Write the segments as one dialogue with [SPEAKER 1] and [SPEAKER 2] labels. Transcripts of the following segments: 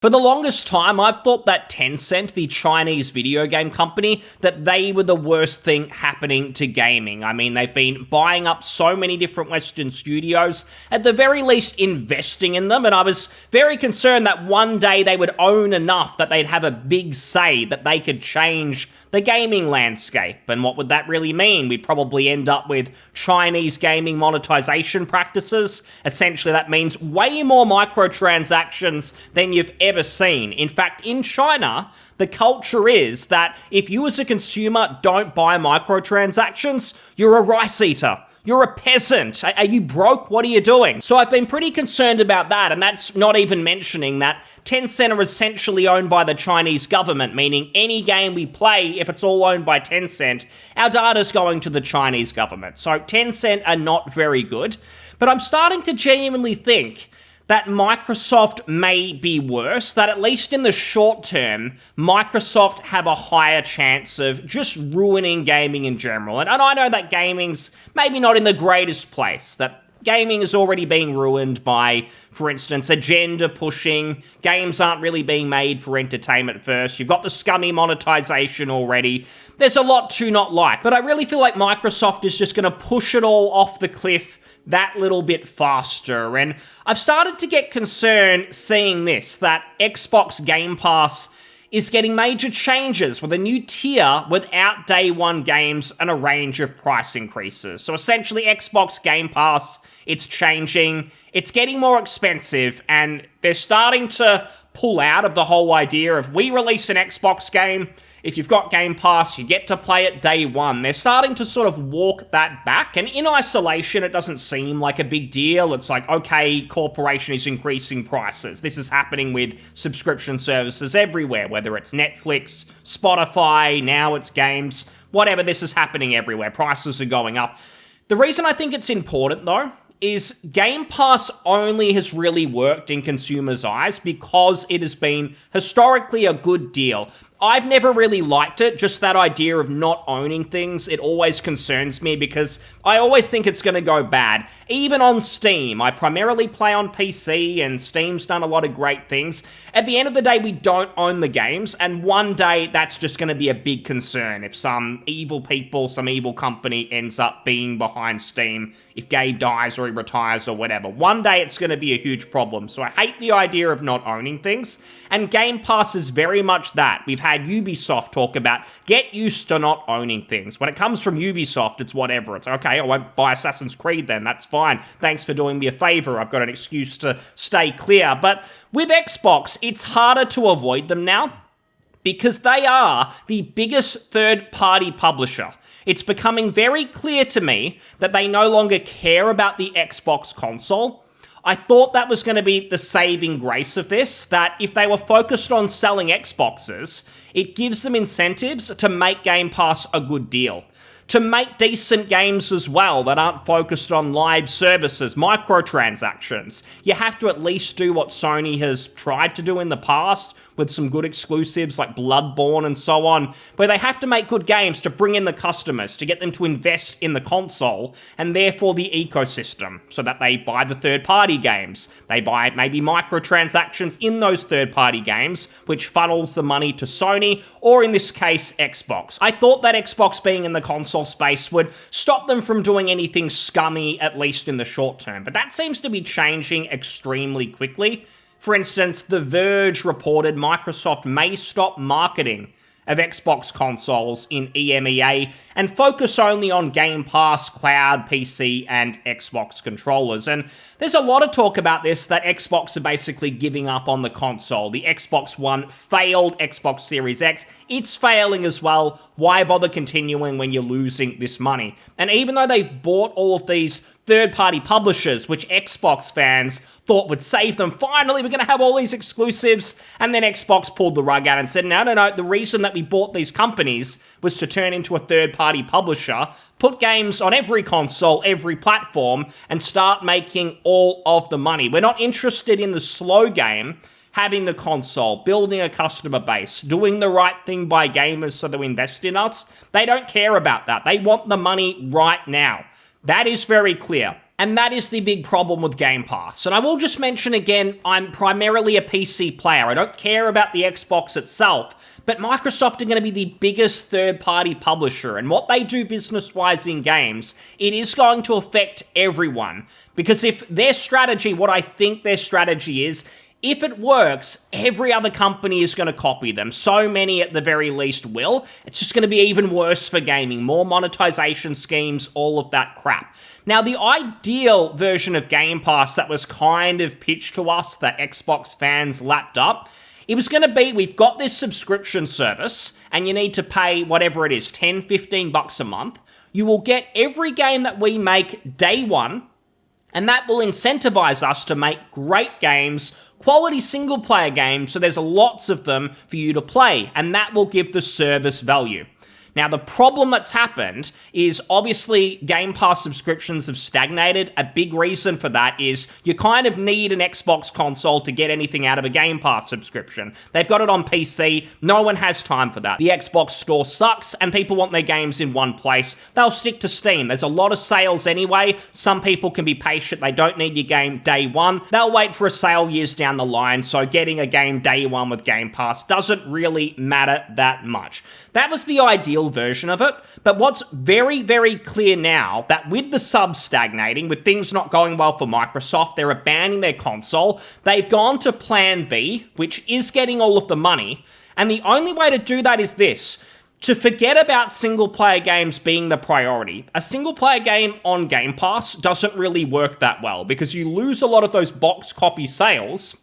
[SPEAKER 1] For the longest time, I've thought that Tencent, the Chinese video game company, that they were the worst thing happening to gaming. I mean, they've been buying up so many different Western studios, at the very least investing in them, and I was very concerned that one day they would own enough that they'd have a big say, that they could change the gaming landscape. And what would that really mean? We'd probably end up with Chinese gaming monetization practices. Essentially, that means way more microtransactions than you've ever seen. In fact, in China, the culture is that if you as a consumer don't buy microtransactions, you're a rice eater. You're a peasant. Are you broke? What are you doing? So I've been pretty concerned about that, and that's not even mentioning that Tencent are essentially owned by the Chinese government, meaning any game we play, if it's all owned by Tencent, our data's going to the Chinese government. So Tencent are not very good, but I'm starting to genuinely think that Microsoft may be worse, that at least in the short term, Microsoft have a higher chance of just ruining gaming in general. And I know that gaming's maybe not in the greatest place, that gaming is already being ruined by, for instance, agenda pushing. Games aren't really being made for entertainment first. You've got the scummy monetization already. There's a lot to not like, but I really feel like Microsoft is just going to push it all off the cliff that little bit faster. And I've started to get concerned seeing this, that Xbox Game Pass is getting major changes with a new tier without day one games and a range of price increases. So essentially Xbox Game Pass, it's changing, it's getting more expensive, and they're starting to pull out of the whole idea of we release an Xbox game, if you've got Game Pass, you get to play it day one. They're starting to sort of walk that back, and in isolation, it doesn't seem like a big deal. It's like, okay, corporation is increasing prices. This is happening with subscription services everywhere, whether it's Netflix, Spotify, now it's games, whatever, this is happening everywhere. Prices are going up. The reason I think it's important, though, is Game Pass only has really worked in consumers' eyes because it has been historically a good deal. I've never really liked it, just that idea of not owning things. It always concerns me because I always think it's going to go bad. Even on Steam, I primarily play on PC and Steam's done a lot of great things. At the end of the day, we don't own the games, and one day that's just going to be a big concern if some evil people, some evil company ends up being behind Steam, if Gabe dies or he retires or whatever. One day it's going to be a huge problem. So I hate the idea of not owning things, and Game Pass is very much that. We've had Ubisoft talk about get used to not owning things. When it comes from Ubisoft, it's whatever. It's okay, I won't buy Assassin's Creed then, that's fine. Thanks for doing me a favor, I've got an excuse to stay clear. But with Xbox, it's harder to avoid them now because they are the biggest third-party publisher. It's becoming very clear to me that they no longer care about the Xbox console. I thought that was going to be the saving grace of this, that if they were focused on selling Xboxes, it gives them incentives to make Game Pass a good deal, to make decent games as well that aren't focused on live services, microtransactions. You have to at least do what Sony has tried to do in the past, with some good exclusives like Bloodborne and so on, where they have to make good games to bring in the customers, to get them to invest in the console, and therefore the ecosystem, so that they buy the third-party games. They buy maybe microtransactions in those third-party games, which funnels the money to Sony, or in this case, Xbox. I thought that Xbox being in the console space would stop them from doing anything scummy, at least in the short term, but that seems to be changing extremely quickly. For instance, The Verge reported Microsoft may stop marketing of Xbox consoles in EMEA and focus only on Game Pass, cloud, PC, and Xbox controllers. And there's a lot of talk about this, that Xbox are basically giving up on the console. The Xbox One failed Xbox Series X. It's failing as well. Why bother continuing when you're losing this money? And even though they've bought all of these third-party publishers, which Xbox fans thought would save them, finally, we're going to have all these exclusives, and then Xbox pulled the rug out and said, no, the reason that we bought these companies was to turn into a third-party publisher, put games on every console, every platform, and start making all of the money. We're not interested in the slow game, having the console, building a customer base, doing the right thing by gamers so they'll invest in us. They don't care about that. They want the money right now. That is very clear. And that is the big problem with Game Pass. And I will just mention again, I'm primarily a PC player. I don't care about the Xbox itself, but Microsoft are going to be the biggest third-party publisher, and what they do business-wise in games, it is going to affect everyone. Because if their strategy, what I think their strategy is, if it works, every other company is going to copy them. So many at the very least will. It's just going to be even worse for gaming. More monetization schemes, all of that crap. Now, the ideal version of Game Pass that was kind of pitched to us that Xbox fans lapped up, it was going to be, we've got this subscription service, and you need to pay whatever it is, $10, $15 a month. You will get every game that we make day one, and that will incentivize us to make great games, quality single-player games, so there's lots of them for you to play, and that will give the service value. Now, the problem that's happened is obviously Game Pass subscriptions have stagnated. A big reason for that is you kind of need an Xbox console to get anything out of a Game Pass subscription. They've got it on PC. No one has time for that. The Xbox store sucks and people want their games in one place. They'll stick to Steam. There's a lot of sales anyway. Some people can be patient. They don't need your game day one. They'll wait for a sale years down the line, so getting a game day one with Game Pass doesn't really matter that much. That was the ideal version of it, but what's very, very clear now, that with the subs stagnating, with things not going well for Microsoft, they're abandoning their console, they've gone to Plan B, which is getting all of the money, and the only way to do that is this: to forget about single-player games being the priority. A single-player game on Game Pass doesn't really work that well, because you lose a lot of those box copy sales.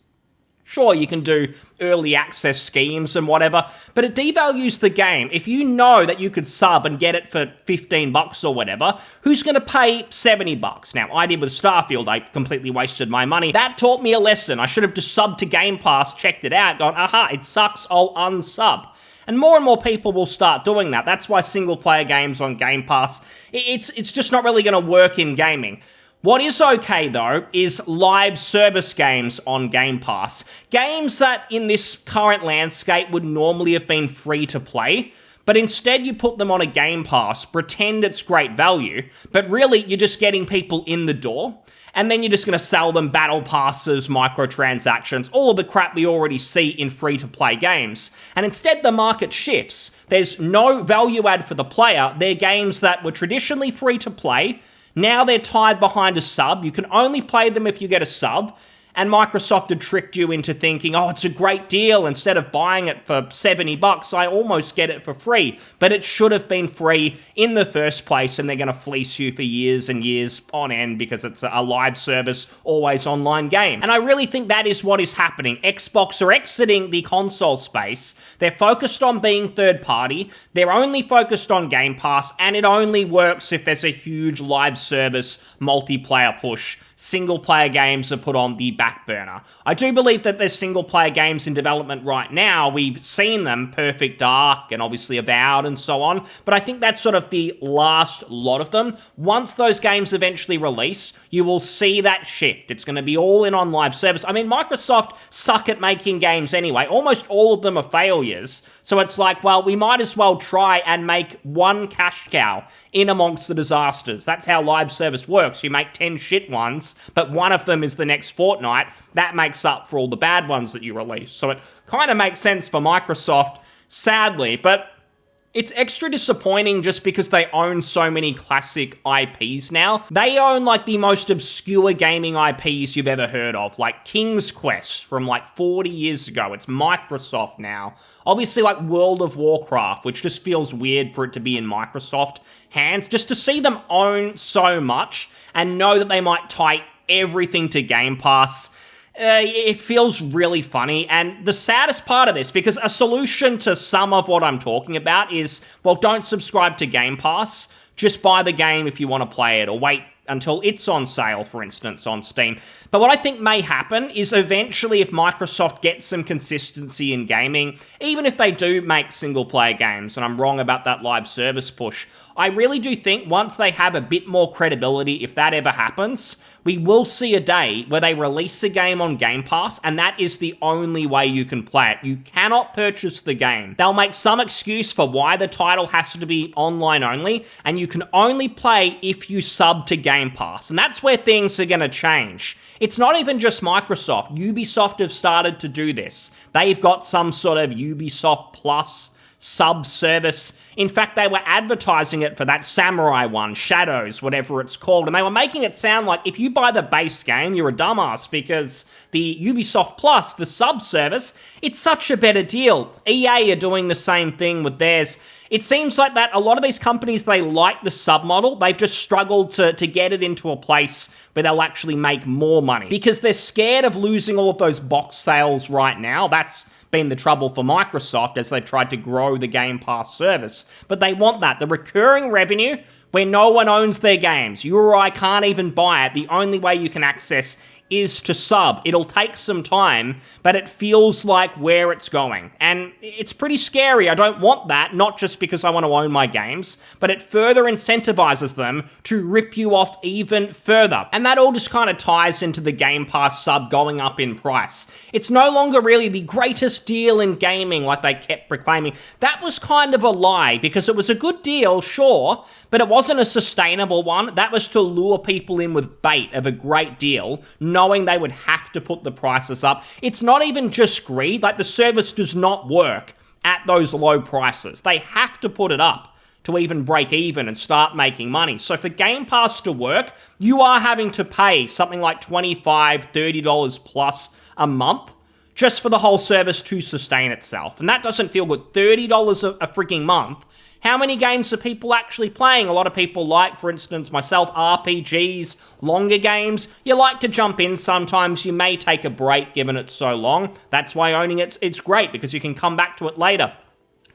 [SPEAKER 1] Sure, you can do early access schemes and whatever, but it devalues the game. If you know that you could sub and get it for $15 or whatever, who's going to pay $70? Now, I did with Starfield. I completely wasted my money. That taught me a lesson. I should have just subbed to Game Pass, checked it out, gone, aha, it sucks, I'll unsub. And more people will start doing that. That's why single-player games on Game Pass, it's just not really going to work in gaming. What is okay, though, is live service games on Game Pass. Games that, in this current landscape, would normally have been free to play, but instead you put them on a Game Pass, pretend it's great value, but really you're just getting people in the door, and then you're just going to sell them battle passes, microtransactions, all of the crap we already see in free-to-play games. And instead the market shifts. There's no value add for the player. They're games that were traditionally free-to-play. Now they're tied behind a sub. You can only play them if you get a sub. And Microsoft had tricked you into thinking, oh, it's a great deal. Instead of buying it for $70, I almost get it for free. But it should have been free in the first place, and they're going to fleece you for years and years on end because it's a live service, always online game. And I really think that is what is happening. Xbox are exiting the console space. They're focused on being third party. They're only focused on Game Pass, and it only works if there's a huge live service multiplayer push. Single-player games are put on the back burner. I do believe that there's single-player games in development right now. We've seen them, Perfect Dark and obviously Avowed and so on, but I think that's sort of the last lot of them. Once those games eventually release, you will see that shift. It's going to be all in on live service. I mean, Microsoft suck at making games anyway. Almost all of them are failures. So it's like, well, we might as well try and make one cash cow in amongst the disasters. That's how live service works. You make 10 shit ones, but one of them is the next fortnight. That makes up for all the bad ones that you release. So it kind of makes sense for Microsoft, sadly, but it's extra disappointing just because they own so many classic IPs now. They own like the most obscure gaming IPs you've ever heard of, like King's Quest from like 40 years ago. It's Microsoft now. Obviously like World of Warcraft, which just feels weird for it to be in Microsoft hands. Just to see them own so much and know that they might tie everything to Game Pass, it feels really funny. And the saddest part of this, because a solution to some of what I'm talking about is, well, don't subscribe to Game Pass. Just buy the game if you want to play it, or wait until it's on sale, for instance, on Steam. But what I think may happen is eventually, if Microsoft gets some consistency in gaming, even if they do make single-player games, and I'm wrong about that live service push, I really do think once they have a bit more credibility, if that ever happens, we will see a day where they release a game on Game Pass, and that is the only way you can play it. You cannot purchase the game. They'll make some excuse for why the title has to be online only, and you can only play if you sub to Game Pass. And that's where things are going to change. It's not even just Microsoft. Ubisoft have started to do this. They've got some sort of Ubisoft Plus sub-service. In fact, they were advertising it for that Samurai one, Shadows, whatever it's called, and they were making it sound like if you buy the base game, you're a dumbass, because the Ubisoft Plus, the sub-service, it's such a better deal. EA are doing the same thing with theirs. It seems like that a lot of these companies, they like the sub model. They've just struggled to get it into a place where they'll actually make more money because they're scared of losing all of those box sales right now. That's been the trouble for Microsoft as they've tried to grow the Game Pass service. But they want that, the recurring revenue where no one owns their games. You or I can't even buy it. The only way you can access is to sub. It'll take some time, but it feels like where it's going. And it's pretty scary. I don't want that, not just because I want to own my games, but it further incentivizes them to rip you off even further. And that all just kind of ties into the Game Pass sub going up in price. It's no longer really the greatest deal in gaming like they kept proclaiming. That was kind of a lie because it was a good deal, sure, but it wasn't a sustainable one. That was to lure people in with bait of a great deal, knowing they would have to put the prices up. It's not even just greed. Like, the service does not work at those low prices. They have to put it up to even break even and start making money. So for Game Pass to work, you are having to pay something like $25, $30 plus a month just for the whole service to sustain itself. And that doesn't feel good. $30 a freaking month. How many games are people actually playing? A lot of people like, for instance, myself, RPGs, longer games. You like to jump in sometimes. You may take a break given it's so long. That's why owning it's great because you can come back to it later.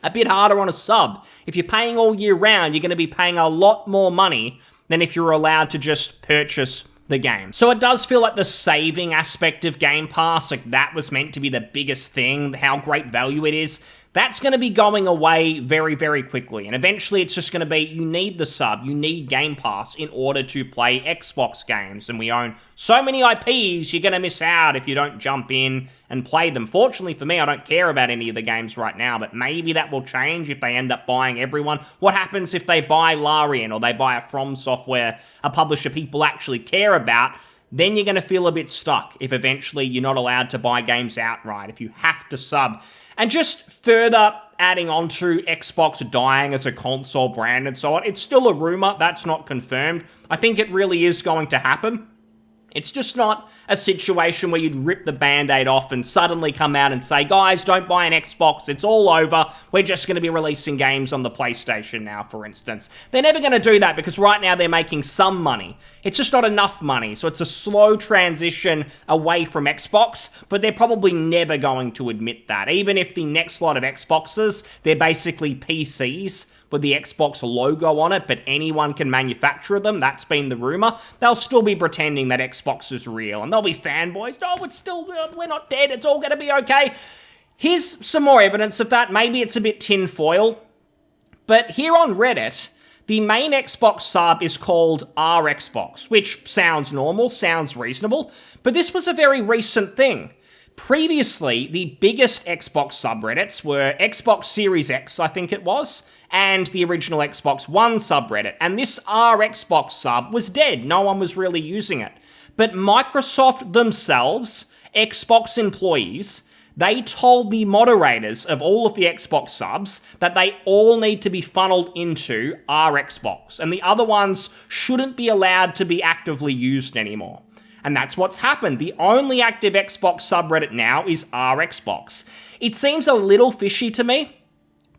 [SPEAKER 1] A bit harder on a sub. If you're paying all year round, you're going to be paying a lot more money than if you're allowed to just purchase the game. So it does feel like the saving aspect of Game Pass, like that was meant to be the biggest thing, how great value it is. That's going to be going away very, very quickly. And eventually it's just going to be, you need the sub, you need Game Pass in order to play Xbox games. And we own so many IPs, you're going to miss out if you don't jump in and play them. Fortunately for me, I don't care about any of the games right now, but maybe that will change if they end up buying everyone. What happens if they buy Larian or they buy a From Software, a publisher people actually care about? Then you're going to feel a bit stuck if eventually you're not allowed to buy games outright, if you have to sub. And just further adding on to Xbox dying as a console brand and so on, it's still a rumor, that's not confirmed. I think it really is going to happen. It's just not a situation where you'd rip the Band-Aid off and suddenly come out and say, guys, don't buy an Xbox, it's all over, we're just going to be releasing games on the PlayStation now, for instance. They're never going to do that because right now they're making some money. It's just not enough money, so it's a slow transition away from Xbox, but they're probably never going to admit that. Even if the next lot of Xboxes, they're basically PCs with the Xbox logo on it, but anyone can manufacture them, that's been the rumor, they'll still be pretending that Xbox is real, and they'll be fanboys, no, it's still, we're not dead, it's all gonna be okay. Here's some more evidence of that. Maybe it's a bit tinfoil, but here on Reddit, the main Xbox sub is called RXbox, which sounds normal, sounds reasonable, but this was a very recent thing. Previously, the biggest Xbox subreddits were Xbox Series X, I think it was, and the original Xbox One subreddit, and this RXbox sub was dead. No one was really using it. But Microsoft themselves, Xbox employees, they told the moderators of all of the Xbox subs that they all need to be funneled into RXbox, and the other ones shouldn't be allowed to be actively used anymore. And that's what's happened. The only active Xbox subreddit now is RXbox. It seems a little fishy to me,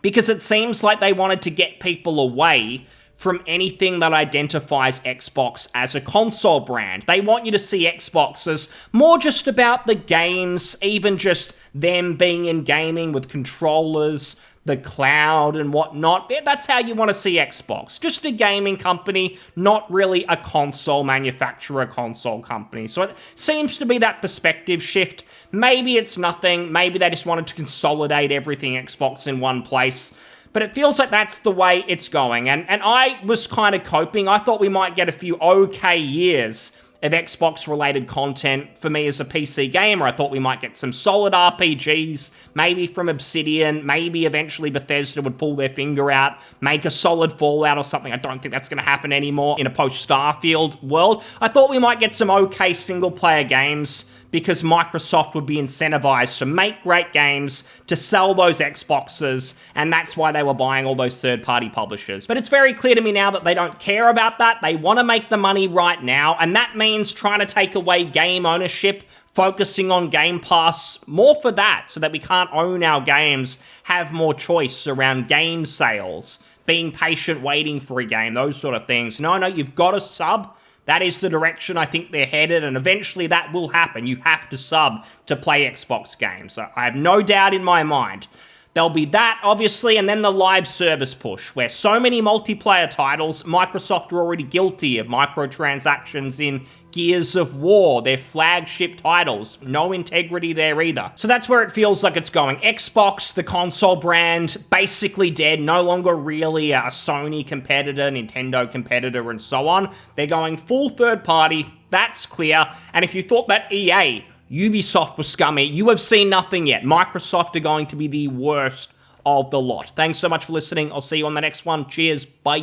[SPEAKER 1] because it seems like they wanted to get people away from anything that identifies Xbox as a console brand. They want you to see Xbox as more just about the games, even just them being in gaming with controllers, the cloud and whatnot. That's how you want to see Xbox. Just a gaming company, not really a console manufacturer, console company. So it seems to be that perspective shift. Maybe it's nothing. Maybe they just wanted to consolidate everything Xbox in one place. But it feels like that's the way it's going. And I was kind of coping. I thought we might get a few okay years of Xbox-related content for me as a PC gamer. I thought we might get some solid RPGs, maybe from Obsidian, maybe eventually Bethesda would pull their finger out, make a solid Fallout or something. I don't think that's going to happen anymore in a post-Starfield world. I thought we might get some okay single-player games because Microsoft would be incentivized to make great games, to sell those Xboxes, and that's why they were buying all those third-party publishers. But it's very clear to me now that they don't care about that. They want to make the money right now, and that means trying to take away game ownership, focusing on Game Pass, more for that, so that we can't own our games, have more choice around game sales, being patient, waiting for a game, those sort of things. No, you've got to sub. That is the direction I think they're headed, and eventually that will happen. You have to sub to play Xbox games. So I have no doubt in my mind. There'll be that, obviously, and then the live service push, where so many multiplayer titles, Microsoft are already guilty of microtransactions in Gears of War, their flagship titles. No integrity there either. So that's where it feels like it's going. Xbox, the console brand, basically dead, no longer really a Sony competitor, Nintendo competitor, and so on. They're going full third party, that's clear. And if you thought that EA, Ubisoft was scummy, you have seen nothing yet. Microsoft are going to be the worst of the lot. Thanks so much for listening. I'll see you on the next one. Cheers. Bye.